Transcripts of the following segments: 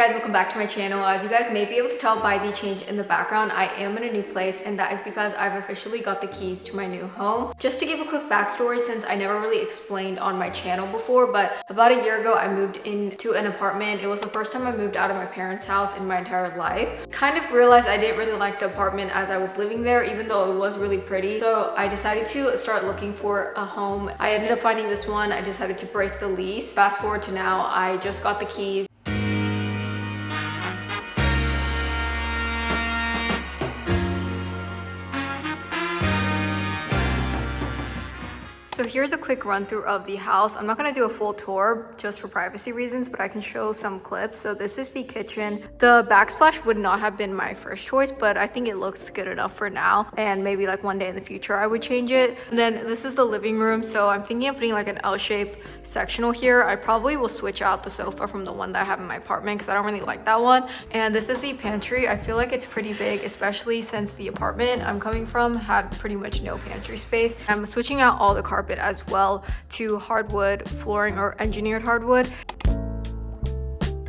guys, welcome back to my channel. As you guys may be able to tell by the change in the background, I am in a new place, and that is because I've officially got the keys to my new home. Just to give a quick backstory, since I never really explained on my channel before, but about a year ago I moved into an apartment. It was the first time I moved out of my parents' house in my entire life. Kind of realized I didn't really like the apartment as I was living there, even though it was really pretty. So I decided to start looking for a home. I ended up finding this one. I decided to break the lease. Fast forward to now, I just got the keys. So here's a quick run through of the house. I'm not gonna do a full tour just for privacy reasons, but I can show some clips. So this is the kitchen. The backsplash would not have been my first choice, but I think it looks good enough for now. And maybe like one day in the future, I would change it. And then this is the living room. So I'm thinking of putting like an L-shaped sectional here. I probably will switch out the sofa from the one that I have in my apartment because I don't really like that one. And this is the pantry. I feel like it's pretty big, especially since the apartment I'm coming from had pretty much no pantry space. I'm switching out all the carpet as well to hardwood flooring or engineered hardwood.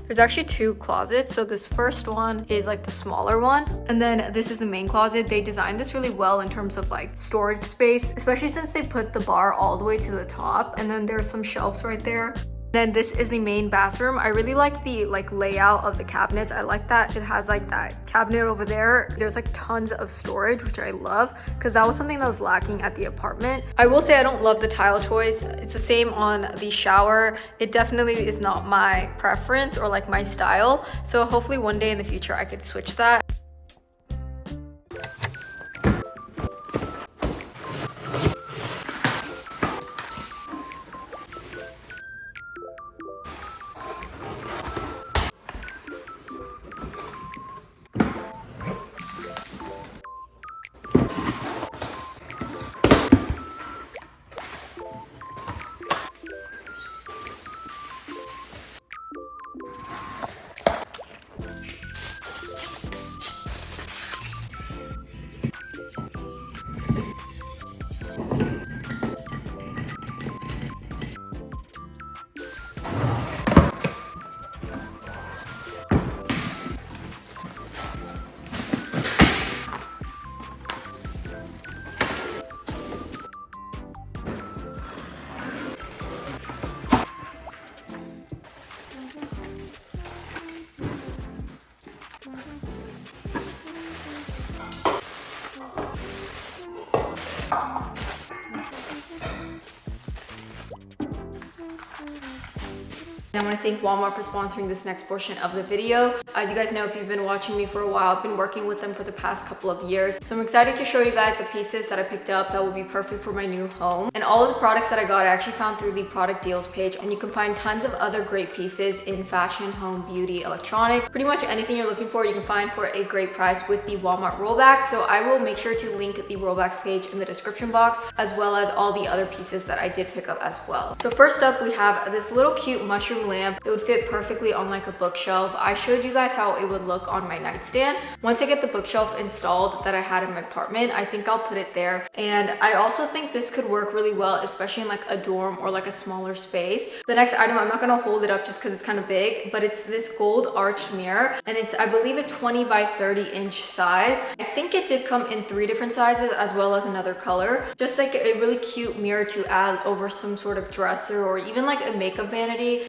There's actually two closets. So this first one is like the smaller one, and then this is the main closet. They designed this really well in terms of like storage space, especially since they put the bar all the way to the top, and then there's some shelves right there. Then this is the main bathroom. I really like the layout of the cabinets. I like that it has like that cabinet over there. There's like tons of storage, which I love because that was something that was lacking at the apartment. I will say I don't love the tile choice. It's the same on the shower. It definitely is not my preference or like my style. So hopefully one day in the future I could switch that. I want to thank Walmart for sponsoring this next portion of the video. As you guys know, if you've been watching me for a while, I've been working with them for the past couple of years. So I'm excited to show you guys the pieces that I picked up that will be perfect for my new home. And all of the products that I got, I actually found through the product deals page. And you can find tons of other great pieces in fashion, home, beauty, electronics. Pretty much anything you're looking for, you can find for a great price with the Walmart rollbacks. So I will make sure to link the rollbacks page in the description box, as well as all the other pieces that I did pick up as well. So first up, we have this little cute mushroom lamp. It would fit perfectly on like a bookshelf. I showed you guys how it would look on my nightstand. Once I get the bookshelf installed that I had in my apartment, I think I'll put it there. And I also think this could work really well, especially in like a dorm or like a smaller space. The next item, I'm not gonna hold it up just because it's kind of big, but it's this gold arched mirror, and it's, I believe, a 20 by 30 inch size. I think it did come in 3 different sizes as well as another color. Just like a really cute mirror to add over some sort of dresser or even like a makeup vanity.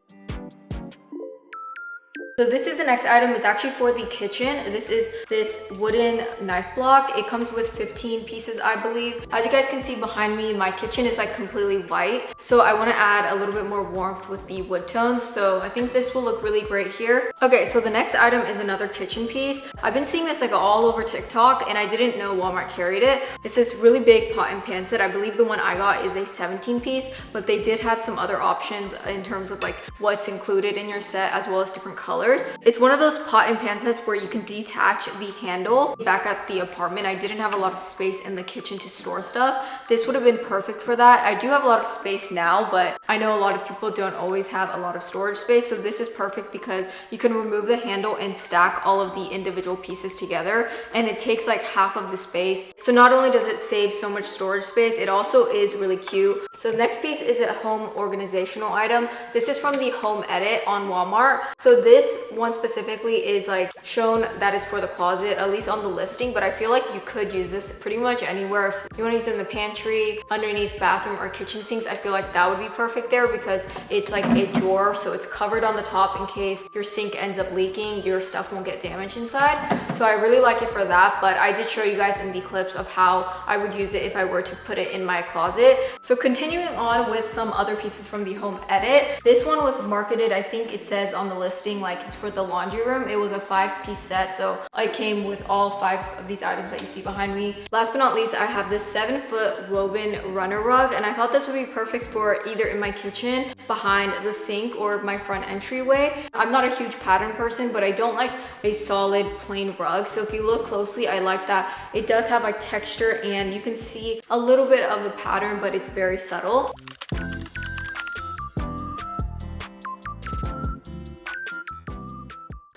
So this is the next item. It's actually for the kitchen. This is this wooden knife block. It comes with 15 pieces, I believe. As you guys can see behind me, my kitchen is like completely white. So I want to add a little bit more warmth with the wood tones. So I think this will look really great here. Okay, so the next item is another kitchen piece. I've been seeing this like all over TikTok, and I didn't know Walmart carried it. It's this really big pot and pan set. I believe the one I got is a 17 piece, but they did have some other options in terms of like what's included in your set as well as different colors. It's one of those pot and pan sets where you can detach the handle. Back at the apartment, I didn't have a lot of space in the kitchen to store stuff. This would have been perfect for that. I do have a lot of space now, but I know a lot of people don't always have a lot of storage space. So this is perfect because you can remove the handle and stack all of the individual pieces together, and it takes like half of the space. So not only does it save so much storage space, it also is really cute. So the next piece is a home organizational item. This is from the Home Edit on Walmart. So this this one specifically is like shown that it's for the closet, at least on the listing, but I feel like you could use this pretty much anywhere. If you want to use it in the pantry, underneath bathroom or kitchen sinks, I feel like that would be perfect there because it's like a drawer, so it's covered on the top in case your sink ends up leaking, your stuff won't get damaged inside. So I really like it for that, but I did show you guys in the clips of how I would use it if I were to put it in my closet. So continuing on with some other pieces from the home edit, this one was marketed, I think it says on the listing like it's for the laundry room. It was a 5-piece set, so it came with all 5 of these items that you see behind me. Last but not least, I have this 7-foot woven runner rug, and I thought this would be perfect for either in my kitchen, behind the sink, or my front entryway. I'm not a huge pattern person, but I don't like a solid plain rug. So if you look closely, I like that it does have like texture and you can see a little bit of the pattern, but it's very subtle.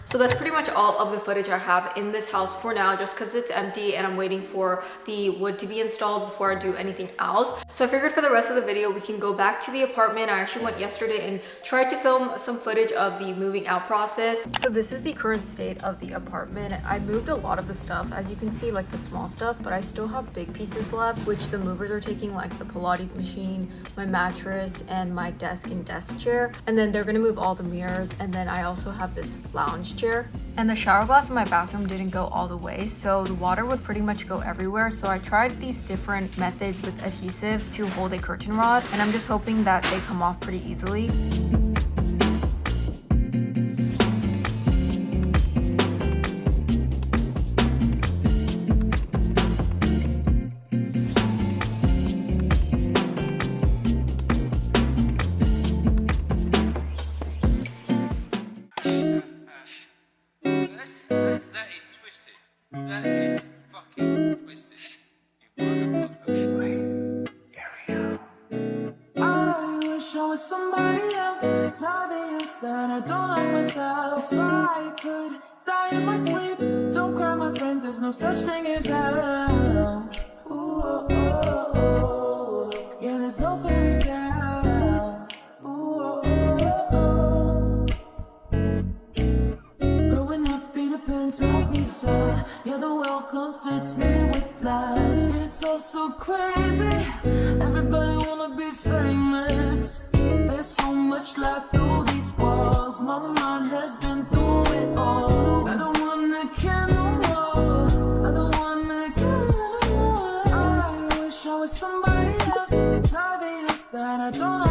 So that's pretty much all of the footage I have in this house for now, just because it's empty and I'm waiting for the wood to be installed before I do anything else. So I figured for the rest of the video, we can go back to the apartment. I actually went yesterday and tried to film some footage of the moving out process. So this is the current state of the apartment. I moved a lot of the stuff, as you can see, like the small stuff, but I still have big pieces left, which the movers are taking, like the Pilates machine, my mattress, and my desk and desk chair. And then they're gonna move all the mirrors. And then I also have this lounge chair, and the shower glass in my bathroom didn't go all the way, so the water would pretty much go everywhere. So I tried these different methods with adhesive to hold a curtain rod, and I'm just hoping that they come off pretty easily. That is fucking twisted. You motherfucker. I wish I was somebody else. It's obvious that I don't like myself. If I could die in my sleep, don't cry, my friends. There's no such thing as hell. Ooh, oh, oh, oh. Yeah, there's no fairy tale. Ooh, oh, oh, oh. Growing up, Peter Pan taught me to fly. Yeah, the welcome fits me with lies. It's all so crazy. Everybody wanna be famous. There's so much life through these walls. My mind has been through it all. I don't wanna care no more. I don't wanna care no more. I wish I was somebody else. It's obvious that I don't